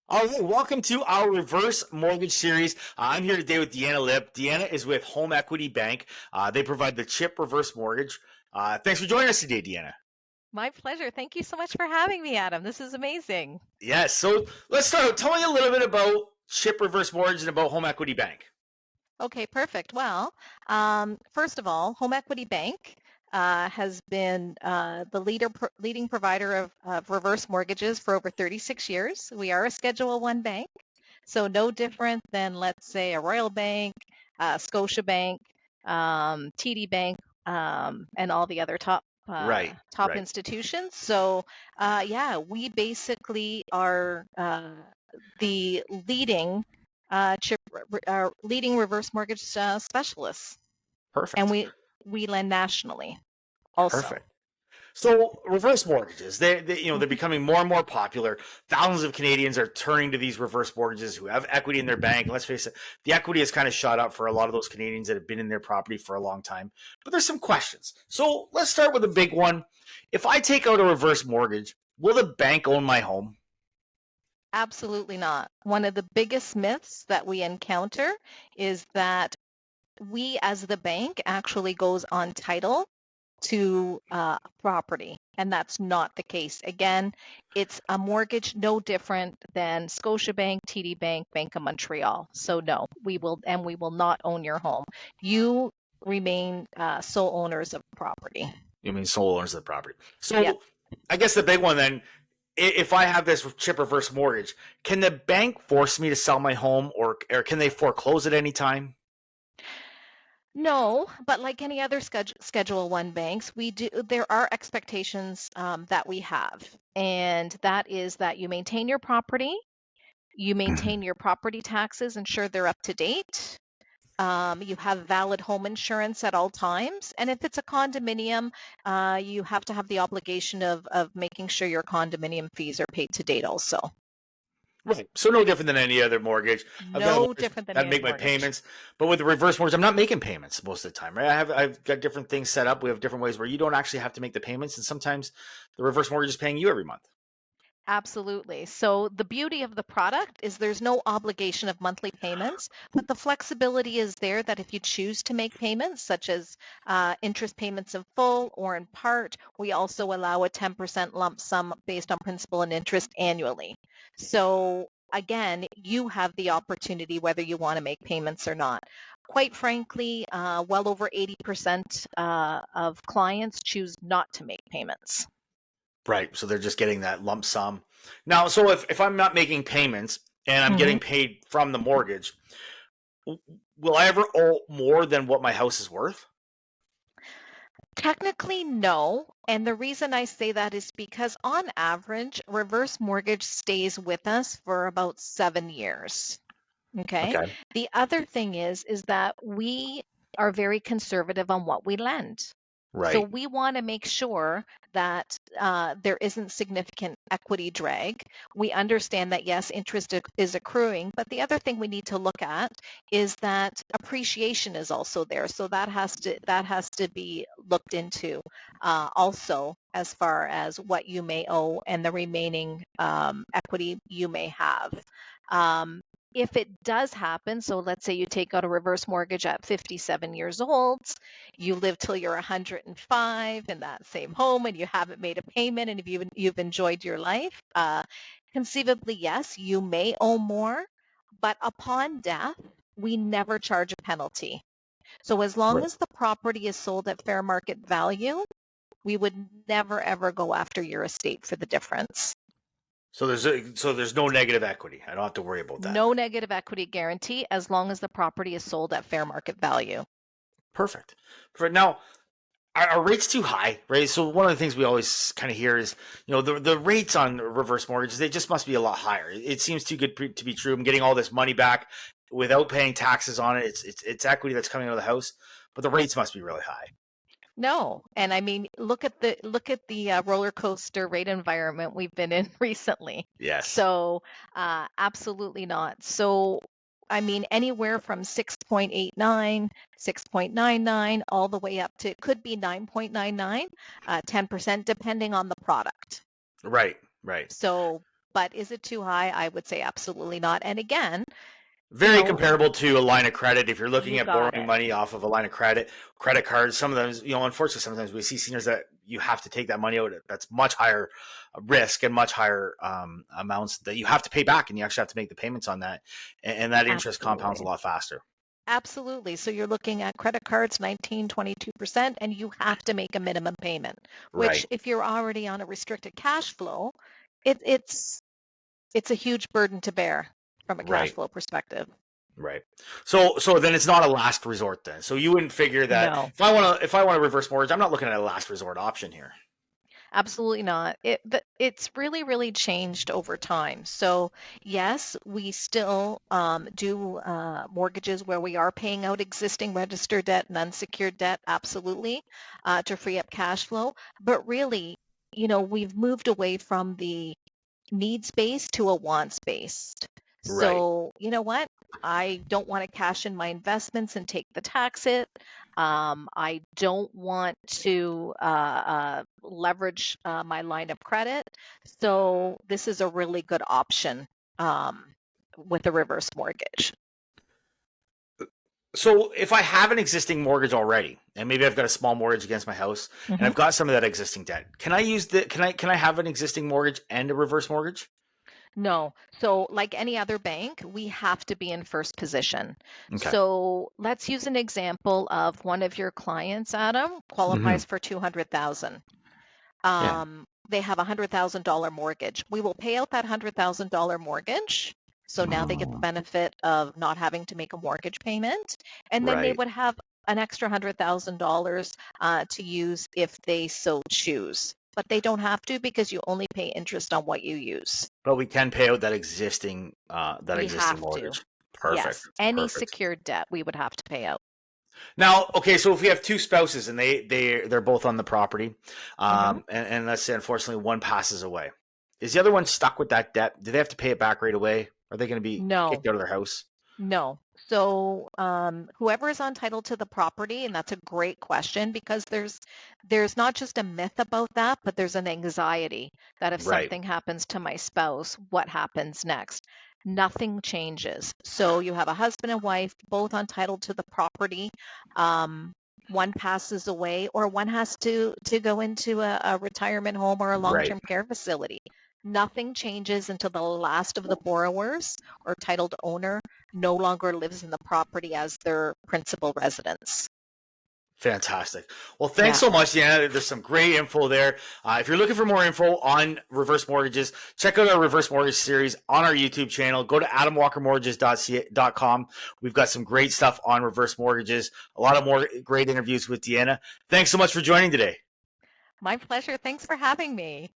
All right, welcome to our reverse mortgage series. I'm here today with Deanna Lip. Deanna is with Home Equity Bank. They provide the chip reverse mortgage. Thanks for joining us today, Deanna. My pleasure. Thank you so much for having me, Adam. This is amazing. Yes, so let's start. Tell me a little bit about chip reverse mortgage and about Home Equity Bank. Okay, perfect. Well, first of all, Home Equity Bank has been the leading provider of reverse mortgages for over 36 years. We are a Schedule One bank, so no different than, let's say, a Royal Bank, Scotia Bank, TD Bank, and all the other Right, top right. institutions. So, yeah, we basically are the leading reverse mortgage specialists, and Perfect, we lend nationally also. perfect. So reverse mortgages, they're Mhm. becoming more and more popular. Thousands of Canadians are turning to these reverse mortgages who have equity in their bank. And let's face it, the equity has kind of shot up for a lot of those Canadians that have been in their property for a long time. But there's some questions. So let's start with a big one. If I take out a reverse mortgage, will the bank own my home? Absolutely not. One of the biggest myths that we encounter is that we as the bank actually goes on title to property, and that's not the case. Again, it's a mortgage no different than Scotiabank, TD Bank, Bank of Montreal. So no, we will not own your home. You remain sole owners of property. You mean sole owners of the property. Yep. So I guess the big one then, if I have this chip reverse mortgage, can the bank force me to sell my home, or can they foreclose at any time? No, but like any other Schedule One banks, there are expectations that we have, and that is that you maintain your property, you maintain your property taxes, ensure they're up to date. You have valid home insurance at all times, and if it's a condominium, you have to have the obligation of making sure your condominium fees are paid to date also. Right. So no different than any other mortgage. I've got a No mortgage. different than I any make other my mortgage. payments, but with the reverse mortgage, I'm not making payments most of the time, right? I've got different things set up. We have different ways where you don't actually have to make the payments, and sometimes the reverse mortgage is paying you every month. Absolutely. So the beauty of the product is there's no obligation of monthly payments, but the flexibility is there that if you choose to make payments, such as interest payments in full or in part, we also allow a 10% lump sum based on principal and interest annually. So again, you have the opportunity whether you want to make payments or not. Quite frankly, well over 80% of clients choose not to make payments. Right. So they're just getting that lump sum. Now, so if I'm not making payments and I'm getting paid from the mortgage, will I ever owe more than what my house is worth? Technically, no. And the reason I say that is because on average, reverse mortgage stays with us for about 7 years. Okay. Okay. The other thing is that we are very conservative on what we lend. So Right. we want to make sure that there isn't significant equity drag. We understand that yes, interest is accruing, but the other thing we need to look at is that appreciation is also there. So that has to be looked into also as far as what you may owe and the remaining equity you may have. Um, if it does happen, so let's say you take out a reverse mortgage at 57 years old, you live till you're 105 in that same home and you haven't made a payment and if you've enjoyed your life, conceivably, yes, you may owe more, but upon death, we never charge a penalty. So as long Right. as the property is sold at fair market value, we would never ever go after your estate for the difference. So there's no negative equity. I don't have to worry about that. No negative equity guarantee as long as the property is sold at fair market value. Perfect. Perfect. Now, are rates too high, right? So one of the things we always kind of hear is, the rates on reverse mortgages, they just must be a lot higher. It seems too good to be true. I'm getting all this money back without paying taxes on it. It's equity that's coming out of the house, but the rates must be really high. No, and I mean, look at the roller coaster rate environment we've been in recently. Yes. So, absolutely not. So, I mean, anywhere from 6.89, 6.99, all the way up to could be 9.99, 10%, depending on the product. Right. Right. So, But is it too high? I would say absolutely not. And again, Very comparable to a line of credit. If you're looking you at got borrowing it. money off of a line of credit, credit cards, some of them, unfortunately, sometimes we see seniors that you have to take that money out. That's much higher risk and much higher amounts that you have to pay back, and you actually have to make the payments on that, and that interest compounds a Absolutely. lot faster. Absolutely. So you're looking at credit cards, 19, 22%, and you have to make a minimum payment, which Right, if you're already on a restricted cash flow, it's it's a huge burden to bear from a cash right, flow perspective. right. So then it's not a last resort then. So you wouldn't figure that No. if I want to reverse mortgage, I'm not looking at a last resort option here. Absolutely not. It's really, really changed over time. So yes, we still do mortgages where we are paying out existing registered debt and unsecured debt, absolutely, to free up cash flow. But really, we've moved away from the needs based to a wants based. Right. So, you know what? I don't want to cash in my investments and take the tax hit. I don't want to leverage my line of credit. So, this is a really good option um, with a reverse mortgage. So if I have an existing mortgage already, and maybe I've got a small mortgage against my house, and Mhm. I've got some of that existing debt, can I use the can I have an existing mortgage and a reverse mortgage? No. So, like any other bank, we have to be in first position. Okay. So, let's use an example of one of your clients, Adam, Hmm. qualifies for 200,000. Yeah. They have a $100,000 mortgage. We will pay out that $100,000 mortgage. So now they get the benefit of not having to make a mortgage payment. And then they Right. would have an extra $100,000 to use if they so choose. But they don't have to because you only pay interest on what you use. But we can pay out that We existing have to. mortgage. Perfect. Yes. Any Perfect. secured debt we would have to pay out. Now, okay, so if we have two spouses and they're both on the property, Hmm. and let's say unfortunately one passes away, is the other one stuck with that debt? Do they have to pay it back right away? Are they going to be No. kicked out of their house? No. So, whoever is entitled to the property, and that's a great question because there's not just a myth about that, but there's an anxiety that if Right. something happens to my spouse, what happens next? Nothing changes. So you have a husband and wife both entitled to the property. Um, one passes away, or one has to go into a retirement home or a Right. long-term care facility. Nothing changes until the last of the borrowers or titled owner no longer lives in the property as their principal residence. Fantastic. Well, thanks Yeah. so much, Deanna. There's some great info there. If you're looking for more info on reverse mortgages, check out our reverse mortgage series on our YouTube channel. Go to adamwalkermortgages.com. We've got some great stuff on reverse mortgages, a lot of more great interviews with Deanna. Thanks so much for joining today. My pleasure. Thanks for having me.